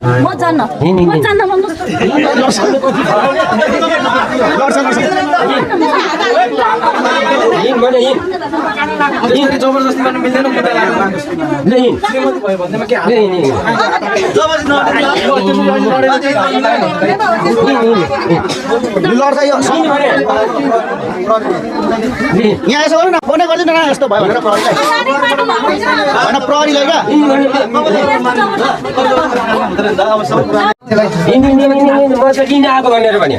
म जान्न भन्नुहोस् जबरजस्ती गर्न मिल्दैन मुद्दा यहाँ यसो गर्नु न फोनै गरिदिनु न यस्तो भयो भनेर प्रहरीलाई क्या आएको भनेर भने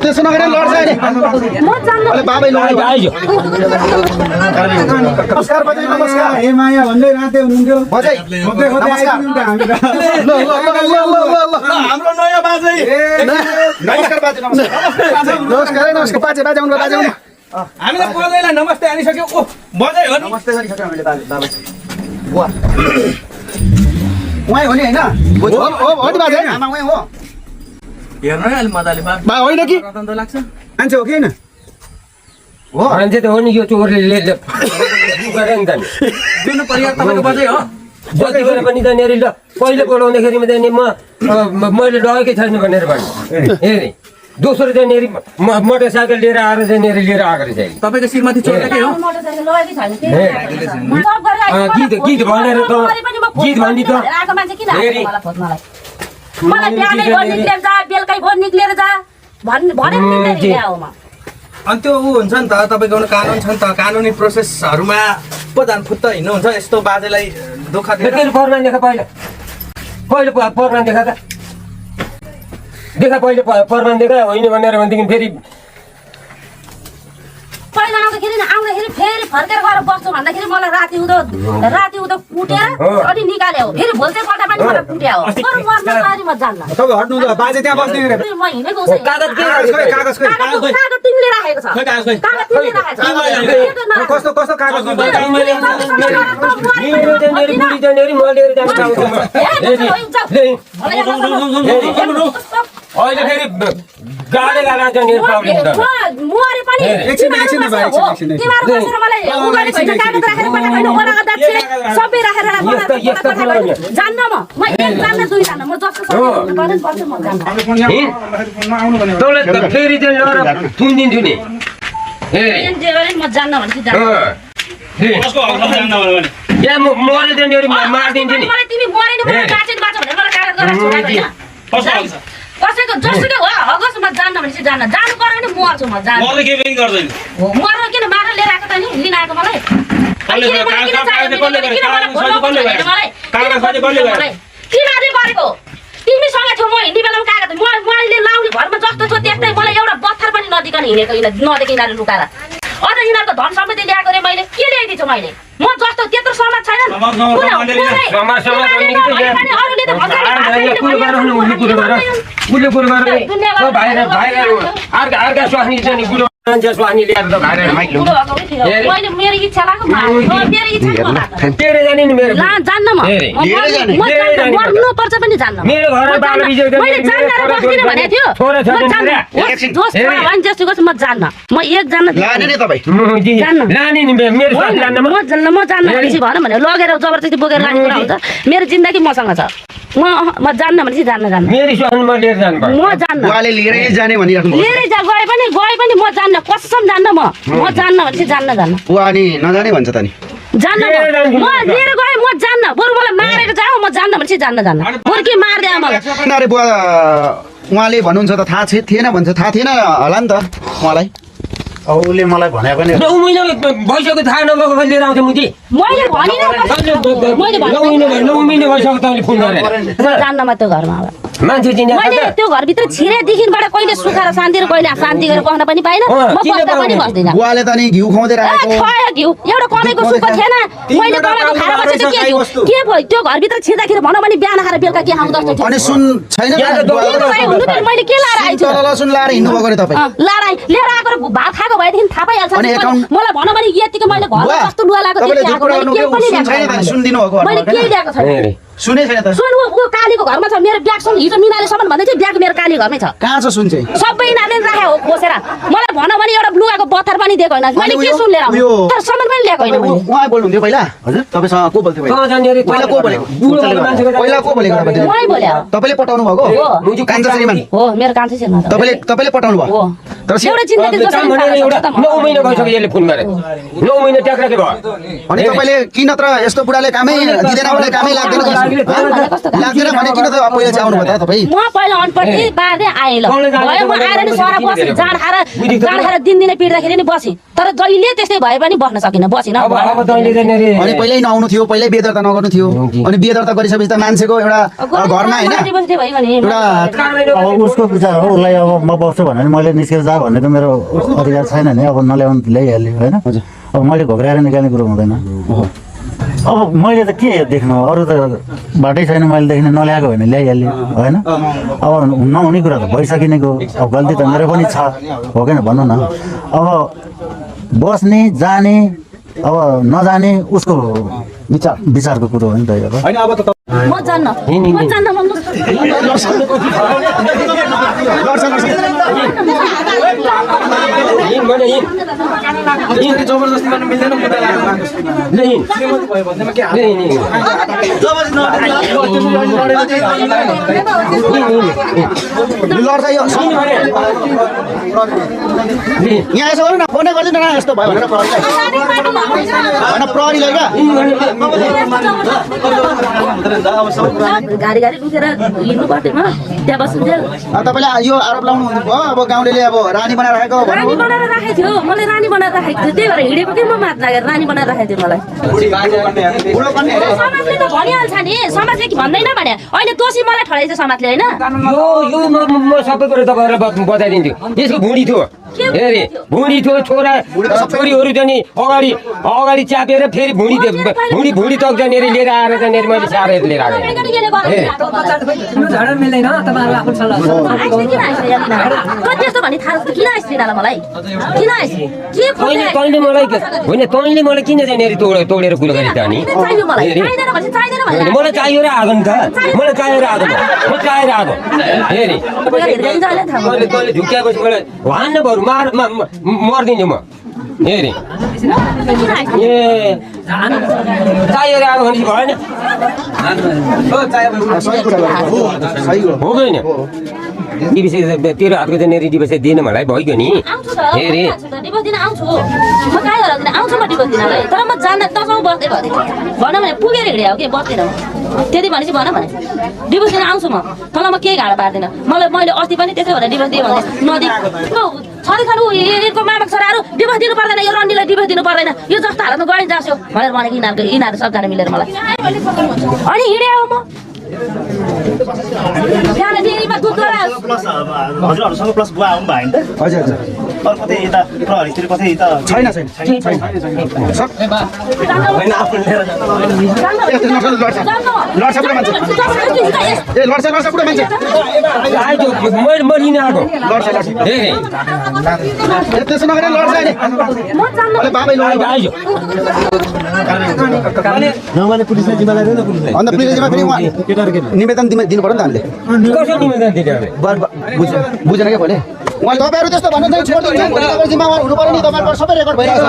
त्यसो नगरेर लड्छ बाबै नमस्कार बाजे नमस्कार हे माया भन्दै राते हुनुहुन्थ्यो बजै हाम्रो नयाँ बाजे नमस्कार बाजे नमस्कार नमस्कार बाजे बाजे आउनु बाजे आउनु हामीले बोल्दैलाई नमस्ते हानिसक्यो ओ बजै हो नि नमस्ते गरिसक्यो हामीले बाजे बाबा बुवा उहाँ हो नि हैन हो नि बाजे आमा उहाँ हो हेर्नु है अलि मजाले बा होइन कि रतन त लाग्छ मान्छे हो कि हैन हो मान्छे त हो नि यो चोरले गरे नि त दिनु परिवार तपाईँको बजै हो जति बेला पनि त नेरी ल पहिले बोलाउँदाखेरि त नि मैले लगेकै छैन भनेर भने हेरेँ दोस्रो चाहिँ नेरी मोटरसाइकल लिएर आएर चाहिँ नेरी लिएर आएको रहेछ तपाईँको श्रीमती चोरकै हो गीत भनेर त गीत भनि त मलाई बिहानै घर निक्लेर जा बेलुकै घर निक्लेर जा भनेर ल्याऊ म अनि त्यो ऊ हुन्छ नि त तपाईँको एउटा कानुन छ नि त कानुनी प्रोसेसहरूमा प्रधान फुत्त हिँड्नुहुन्छ यस्तो बाजेलाई दुःख दिएर प्रमाण देखा पहिले प्रमाण देखा त देखा पहिले प्रमाण देखा होइन भनेर भनेदेखि फेरि पहिला आउँदाखेरि फेरि फर्केर गएर बस्छु भन्दाखेरि मलाई राति उदो कुटेर अनि निकाल्यो फेरि भोल्टे पल्टा पनि मलाई कुट्यो बरु मर्न पारि म जान्न तपाईँ हट्नु त बाजे त्यहाँ बस्ने रे म हिँडेको उसै कागज के कागज तिमीले राखेको छ कागज तिमीले राखेको छ कस्तो कस्तो कागज अहिले फेरि गाडे गाडा चाहिँ प्रब्लम छ मुहारे पनि एकछिन तिमीहरु बसेर मलाई उगाडी भएन कागज राखेर पठाएको होइन ओराको दाछी सबै राखेर जान्न म एक जान्न दुई जान्न म जस्तो सक्छु गर्नु पर्छ म जान्न तँलाई त फेरि चाहिँ लएर थुनिदिन्छु नि म जान्न भनेपछि जान्न कसको हकमा जान्न भने यहाँ मरे चाहिँ मारिदिन्छु नि मलाई तिमी मरेन भने काटेन बाँच्छ भनेर मलाई कागज गरेर छोडेको हैन कसको हक छ कसैको जसुकै हो हगस म जान्न भनेपछि जान्न जानु पर्यो भने मर्छु म जान्न मर्दै केही पनि गर्दैन मर्नु किन मारेर लिएर आएको त नि लिन आएको मलाई तिमीहरूले गरेको तिमीसँग थियो म हिँड्ने बेलामा कागज मैले लाउने घरमा जस्तो छ त्यस्तै मलाई एउटा पत्थर पनि नदिकन हिँडेको नदेखि यिनीहरू लुकाएर अझ यिनीहरूको धन सम्पत्ति ल्याएको रे मैले के ल्याइदिन्छु मैले म जस्तो त्यत्रो समाज छैन अर्का स्वास्नी चाहिँ बुढो मान्छे स्वास्नी ल्याएर त भाइरल मैले मेरो इच्छा लाग्यो मेरो इच्छा तेरे जाने नि मेरो जान्न म मर्नु पर्छ पनि जान्न मेरो घरमा बाल बिजय मैले जान्न बस्दिन भनेको थियो छोरा छोरी जोस अनि जस्तो गर्छ म जान्न म एक जान्न लाने नि तपाईँ लाने नि मेरो स्वास्नी जान्न म जान्न भनेपछि भन भने लगेर जबरजस्ती बोकेर लाने कुरा हुन्छ मेरो जिन्दगी मसँग छ म जान्न भनेपछि जान्न मेरो स्वास्नी म लिएर जानु पर्छ म जान्न उहाँले लिएरै जाने भनिराख्नु लिएरै गए पनि म जान्न कसम जान्न म जान्न भनेपछि जान्न उहाँ अनि नजाने भन्छ त नि जान्न म लिएर गए म जान्न बरु मलाई मारेर जाऊ म जान्न भनेपछि जान्न बरु के मार्दै मलाई अरे बुवा उहाँले भन्नुहुन्छ त थाहा थिएन भन्छ थाहा थिएन होला नि त उहाँलाई उसले मलाई भने पनि 9 महिना भइसक्यो थाहा नभएको लिएर आउँथे मुजी मैले भनिन 9 महिना भइसक्यो तपाईले फोन गरेर जान्न म त्यो घरमा अब मान्छे चिने मैले त्यो घरभित्र छिरेदेखिबाट कहिले सुख र शान्ति र कहिले शान्ति गरेर बस्न पनि पाइन म बस्दा पनि बस्दिनँ बुवाले त नि घिउ खुवाउँदै राखेको खायो घिउ एउटा कमेको सुख थिएन मैले गलाको खाएर बसेको के घिउ के भयो त्यो घरभित्र छिर्दाखेरि भनौँ भने बिहान खाएर बेलुका के खाउँ जस्तो थियो अनि सुन छैन मैले के लाएर आइछु लसुन लाएर हिँड्नु भएको रे तपाईँ लिएर आएको भात खाएको भएदेखि थाहा पाइहाल्छ अनि मलाई भनौँ भने यतिको मैले घरमा कस्तो लुगा लगाएको तपाईँले झुट पुऱ्याउनु छैन सुन दिनु भएको मैले केही ल्याएको छैन सुनै छैन त सुन ऊ कालीको घरमा छ मेरो ब्याग सुन हिजो मिनाले सम्म भन्दै थियो ब्याग मेरो काली घरमै छ कहाँ छ सुन चाहिँ सबै यिनीहरूले राख्यो हो खोसेर मलाई भनौँ भने एउटा लुगाको बत्थर पनि दिएको होइन मैले के सुन लिएर आउनु तर सामान पनि ल्याएको होइन मैले उहाँ बोल्नुहुन्थ्यो पहिला हजुर तपाईँसँग को बोल्थ्यो पहिला को बोलेको पहिला को बोलेको तपाईँ मै बोले तपाईँले पठाउनु भएको कान्छा श्रीमान हो मेरो कान्छा श्रीमान तपाईँले पठाउनु भयो हो तर एउटा जिन्दगी एउटा 9 महिना गइसक्यो यसले फोन गरे 9 महिना ट्याक्राके भयो अनि तपाईँले किन तर यस्तो बुढाले कामै दिँदैन भने कामै लाग्दैन लाग्दैन भने किन त पहिला चाहिँ आउनु भयो त तपाईँ म पहिला अनपढ थिएँ बाँधे आएँ ल भयो म आएर नि सरा बसेँ जाँड खाएर दिनदिनै पिट्दाखेरि नि बसेँ तर जहिले त्यस्तै भए पनि बस्न सकिनँ बसिनँ अब तैँले चाहिँ नेरी अनि पहिल्यै नआउनु थियो पहिल्यै बिहे दर्ता नगर्नु थियो अनि बिहे दर्ता गरिसकेपछि त मान्छेको एउटा घरमा होइन एउटा अब उसको विचार हो उसलाई अब म बस्छु भने मैले निस्केर जा भन्ने त मेरो अधिकार छैन नि अब नल्याउनु ल्याइहाल्यो होइन अब मैले घोक्राएर निकाल्ने कुरो हुँदैन अब मैले त के देख्नु अरू त बाटै छैन मैले देख्ने नल्याएको भने ल्याइहाल्यो होइन अब नहुने कुरा त भइसकिनेको अब गल्ती त मेरो पनि छ हो किन भन्नु न अब बस्ने जाने अब नजाने उसको विचारको कुरो हो नि त अब म जान्न जबरजस्ती गर्नु मिल्दैन मुद्दा यहाँ यसो गर्नु न फोनै गरिदिनु न यस्तो भयो भनेर प्रहरीलाई गाडी दुखेर हिँड्नु पर्थ्यो त्यहाँ बस्नुहुन्थ्यो तपाईँले यो आरोप लाउनु भयो अब गाउँले अब रानी बनाएर राखेको रानी बनाएर राखेको थियो मलाई रानी बनाएर राखेको थियो त्यही भएर हिँडेको के म मात लागेर रानी बनाएर राखेको थियो मलाई समाजले त भनिहाल्छ नि समाजले भन्दैन भने अहिले दोषी मलाई ठहराइछ समाजले होइन यो म सबै कुरो तपाईँहरूलाई बताइदिन्छु यसको भुँडी थियो हेरे भुँडी थियो छोरा छोरीहरू चाहिँ अगाडि च्यापेर फेरि भुँडी तक्दा नेरी लिएर आएर चाहिँ नेरी मैले सारेर लिएर आएको त्यस्तो भन्ने थाहा किन आइसक्यो मलाई किन तैँले मलाई किन चाहिँ नेरी तोडेर कुरो गरेँ त नि मलाई चाहियो र आगो नि त मलाई चाहिएर आगो म चाहिएर आगो हेरे तैँले झुक्याएपछि मलाई भन्न बरु मर्दिन्छु म हेरे ए चाहिएर आगो भने भएन हो गएन डिभिसी तेरो हातको चाहिँ नेरी डिभिसी दिएन मलाई भइगयो नि हेरे डिभोर्स दिन आउँछु म कहाँ गरेर आउँछु म डिभोर्स दिनलाई तर म जान्न दसौँ बस्दै भएँ भनौँ भने पुगेर हिँडेँ हो कि बस्दैन त्यति भनेपछि भन भने डिभोर्स दिन आउँछु म तँलाई म केही गाडा पार्दिनँ मैले अस्ति पनि त्यसै भनेर डिभोर्स दिएँ भने नदी छँदैछन् यिनीहरूको मामक छोराहरू डिभोर्स दिनु पर्दैन यो रन्डीलाई डिभोर्स दिनु पर्दैन यो जस्तो हालतमा गएर जान्छु भनेर भनेको यिनीहरू सबजना मिलेर मलाई अनि हिँडेँ हो म हजुरहरूसँग प्लस बुवा आउनु भयो नि त हजुर अर्को चाहिँ यता प्रहरीतिर कतै यता छैन म लिन आएको त्यसो नगरेर लड्छ अहिले बाबै आइयो गाउँले पुलिसले जिम्मा लाग्दैन पुलिसले अन्त पुलिसले जिम्मा फेरि निवेदन दिनु पर्यो नि त हामीले कसरी निवेदन दिने बुझेन क्या भने उहाँले तपाईँहरू त्यस्तो भन्नुहुन्छ छोडिदिनु तपाईँ जिम्मावार हुनु पर्यो नि तपाईँहरूको सबै रेकर्ड भइरहेको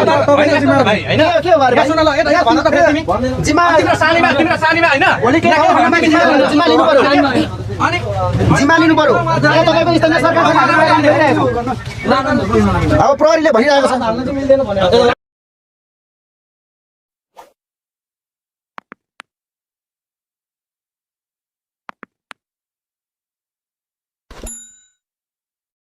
जिम्मा लिनु पर्यो तपाईँको स्थानीय सरकार अब प्रहरीले भनिरहेको छ